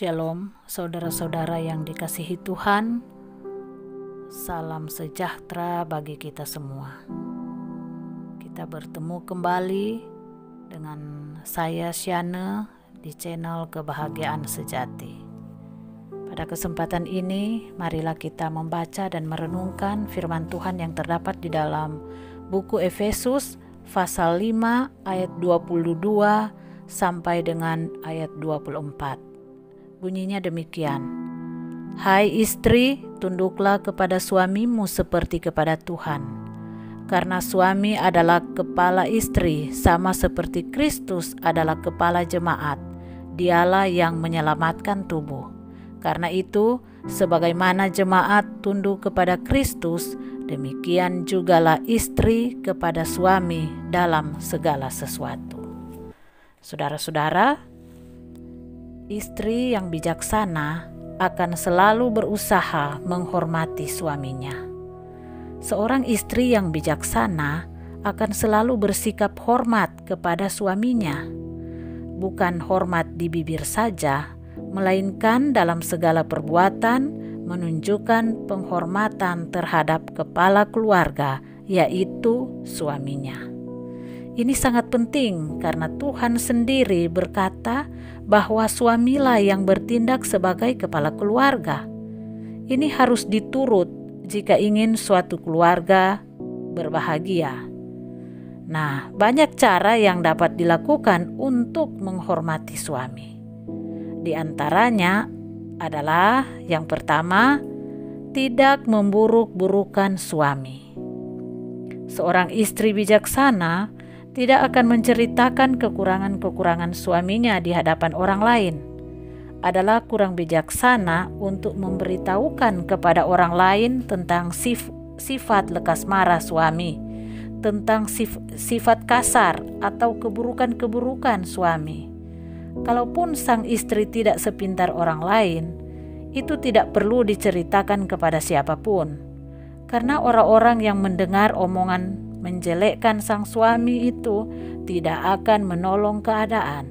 Shalom, saudara-saudara yang dikasihi Tuhan. Salam sejahtera bagi kita semua. Kita bertemu kembali dengan saya Shane di channel Kebahagiaan Sejati. Pada kesempatan ini, marilah kita membaca dan merenungkan firman Tuhan yang terdapat di dalam buku Efesus pasal 5 ayat 22 sampai dengan ayat 24. Bunyinya demikian: Hai istri, tunduklah kepada suamimu seperti kepada Tuhan. Karena suami adalah kepala istri, sama seperti Kristus adalah kepala jemaat. Dialah yang menyelamatkan tubuh. Karena itu, sebagaimana jemaat tunduk kepada Kristus, demikian jugalah istri kepada suami dalam segala sesuatu. Saudara-saudara, istri yang bijaksana akan selalu berusaha menghormati suaminya. Seorang istri yang bijaksana akan selalu bersikap hormat kepada suaminya. Bukan hormat di bibir saja, melainkan dalam segala perbuatan menunjukkan penghormatan terhadap kepala keluarga, yaitu suaminya. Ini sangat penting karena Tuhan sendiri berkata bahwa suamilah yang bertindak sebagai kepala keluarga. Ini harus diturut jika ingin suatu keluarga berbahagia. Nah, banyak cara yang dapat dilakukan untuk menghormati suami. Di antaranya adalah yang pertama, tidak memburuk-burukan suami. Seorang istri bijaksana tidak akan menceritakan kekurangan-kekurangan suaminya di hadapan orang lain. Adalah kurang bijaksana untuk memberitahukan kepada orang lain tentang sifat lekas marah suami, tentang sifat kasar atau keburukan-keburukan suami. Kalaupun sang istri tidak sepintar orang lain, itu tidak perlu diceritakan kepada siapapun. Karena orang-orang yang mendengar omongan menjelekkan sang suami itu tidak akan menolong keadaan.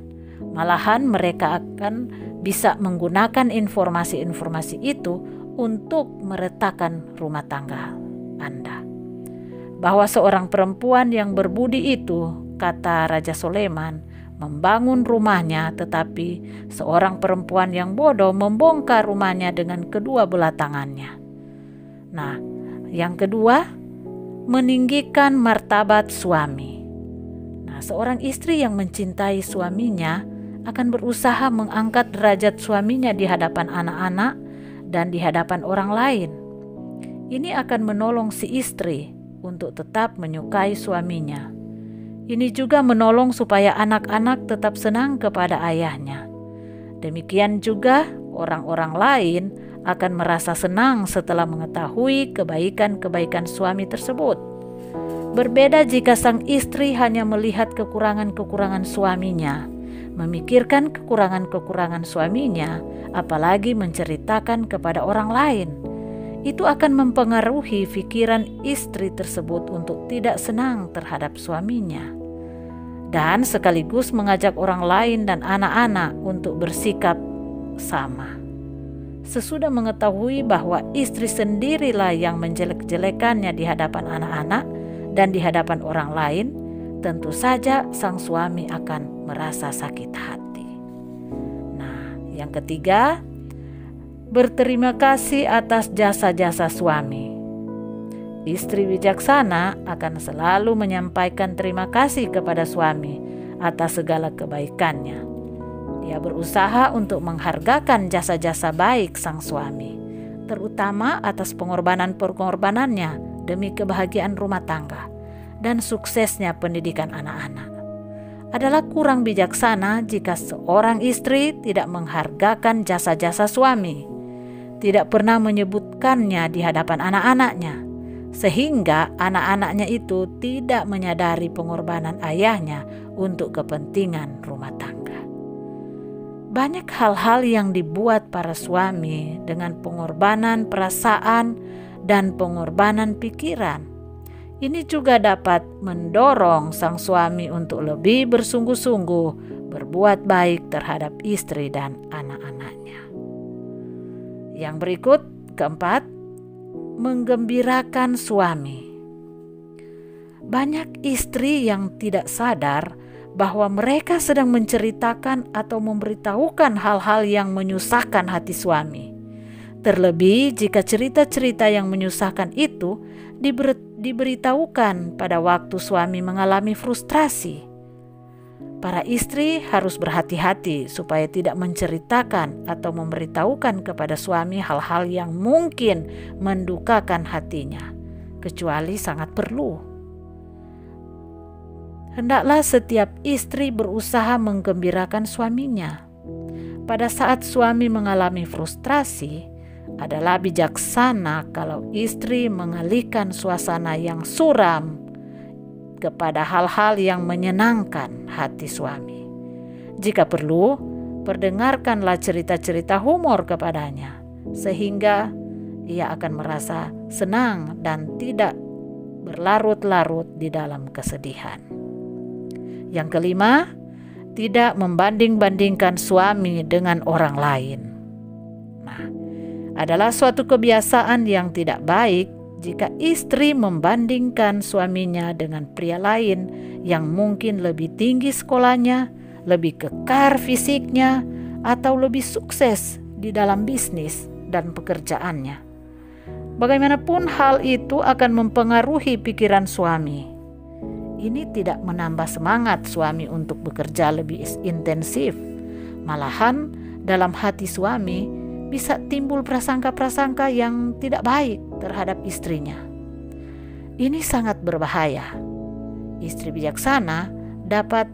Malahan mereka akan bisa menggunakan informasi-informasi itu untuk meretakkan rumah tangga Anda. Bahwa seorang perempuan yang berbudi itu, kata Raja Soleman, membangun rumahnya, tetapi seorang perempuan yang bodoh membongkar rumahnya dengan kedua belah tangannya. Nah, yang kedua, meninggikan martabat suami. Nah, seorang istri yang mencintai suaminya akan berusaha mengangkat derajat suaminya di hadapan anak-anak dan di hadapan orang lain. Ini akan menolong si istri untuk tetap menyukai suaminya. Ini juga menolong supaya anak-anak tetap senang kepada ayahnya. Demikian juga orang-orang lain akan merasa senang setelah mengetahui kebaikan-kebaikan suami tersebut. Berbeda jika sang istri hanya melihat kekurangan-kekurangan suaminya, memikirkan kekurangan-kekurangan suaminya, apalagi menceritakan kepada orang lain. Itu akan mempengaruhi pikiran istri tersebut untuk tidak senang terhadap suaminya, dan sekaligus mengajak orang lain dan anak-anak untuk bersikap sama. Sesudah mengetahui bahwa istri sendirilah yang menjelek-jelekannya di hadapan anak-anak dan di hadapan orang lain, tentu saja sang suami akan merasa sakit hati. Nah, yang ketiga, berterima kasih atas jasa-jasa suami. Istri bijaksana akan selalu menyampaikan terima kasih kepada suami atas segala kebaikannya. Dia berusaha untuk menghargakan jasa-jasa baik sang suami, terutama atas pengorbanan-pengorbanannya demi kebahagiaan rumah tangga dan suksesnya pendidikan anak-anak. Adalah kurang bijaksana jika seorang istri tidak menghargakan jasa-jasa suami, tidak pernah menyebutkannya di hadapan anak-anaknya, sehingga anak-anaknya itu tidak menyadari pengorbanan ayahnya untuk kepentingan rumah tangga. Banyak hal-hal yang dibuat para suami dengan pengorbanan perasaan dan pengorbanan pikiran. Ini juga dapat mendorong sang suami untuk lebih bersungguh-sungguh berbuat baik terhadap istri dan anak-anaknya. Yang berikut, keempat, menggembirakan suami. Banyak istri yang tidak sadar bahwa mereka sedang menceritakan atau memberitahukan hal-hal yang menyusahkan hati suami. Terlebih jika cerita-cerita yang menyusahkan itu diberitahukan pada waktu suami mengalami frustrasi. Para istri harus berhati-hati supaya tidak menceritakan atau memberitahukan kepada suami hal-hal yang mungkin mendukakan hatinya, kecuali sangat perlu. Hendaklah setiap istri berusaha menggembirakan suaminya. Pada saat suami mengalami frustrasi, adalah bijaksana kalau istri mengalihkan suasana yang suram kepada hal-hal yang menyenangkan hati suami. Jika perlu, perdengarkanlah cerita-cerita humor kepadanya, sehingga ia akan merasa senang dan tidak berlarut-larut di dalam kesedihan. Yang kelima, tidak membanding-bandingkan suami dengan orang lain. Nah, adalah suatu kebiasaan yang tidak baik jika istri membandingkan suaminya dengan pria lain yang mungkin lebih tinggi sekolahnya, lebih kekar fisiknya, atau lebih sukses di dalam bisnis dan pekerjaannya. Bagaimanapun hal itu akan mempengaruhi pikiran suami. Ini tidak menambah semangat suami untuk bekerja lebih intensif. Malahan dalam hati suami bisa timbul prasangka-prasangka yang tidak baik terhadap istrinya. Ini sangat berbahaya. Istri bijaksana dapat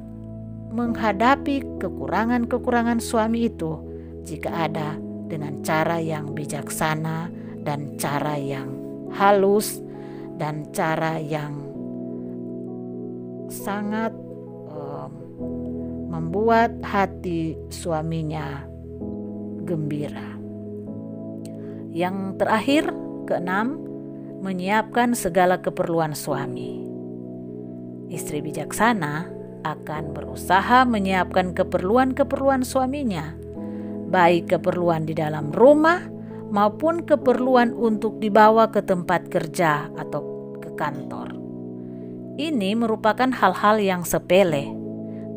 menghadapi kekurangan-kekurangan suami itu jika ada dengan cara yang bijaksana dan cara yang halus dan cara yang sangat membuat hati suaminya gembira. Yang terakhir, keenam, menyiapkan segala keperluan suami. Istri bijaksana akan berusaha menyiapkan keperluan-keperluan suaminya, baik keperluan di dalam rumah maupun keperluan untuk dibawa ke tempat kerja atau ke kantor. Ini merupakan hal-hal yang sepele,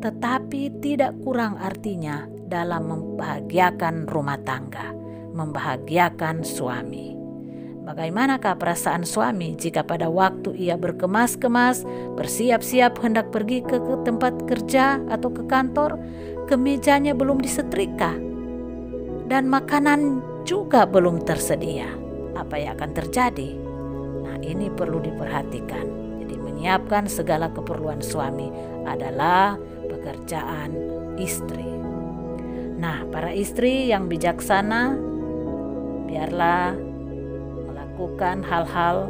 tetapi tidak kurang artinya dalam membahagiakan rumah tangga, membahagiakan suami. Bagaimanakah perasaan suami jika pada waktu ia berkemas-kemas, bersiap-siap hendak pergi ke tempat kerja atau ke kantor, kemejanya belum disetrika dan makanan juga belum tersedia? Apa yang akan terjadi? Nah, ini perlu diperhatikan. Jadi menyiapkan segala keperluan suami adalah pekerjaan istri. Nah, para istri yang bijaksana, biarlah melakukan hal-hal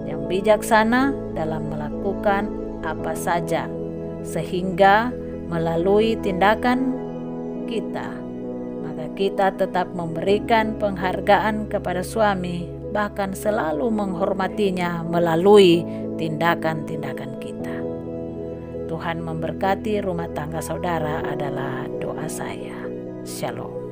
yang bijaksana dalam melakukan apa saja, sehingga melalui tindakan kita, maka kita tetap memberikan penghargaan kepada suami, bahkan selalu menghormatinya melalui tindakan-tindakan kita. Tuhan memberkati rumah tangga saudara adalah doa saya. Shalom.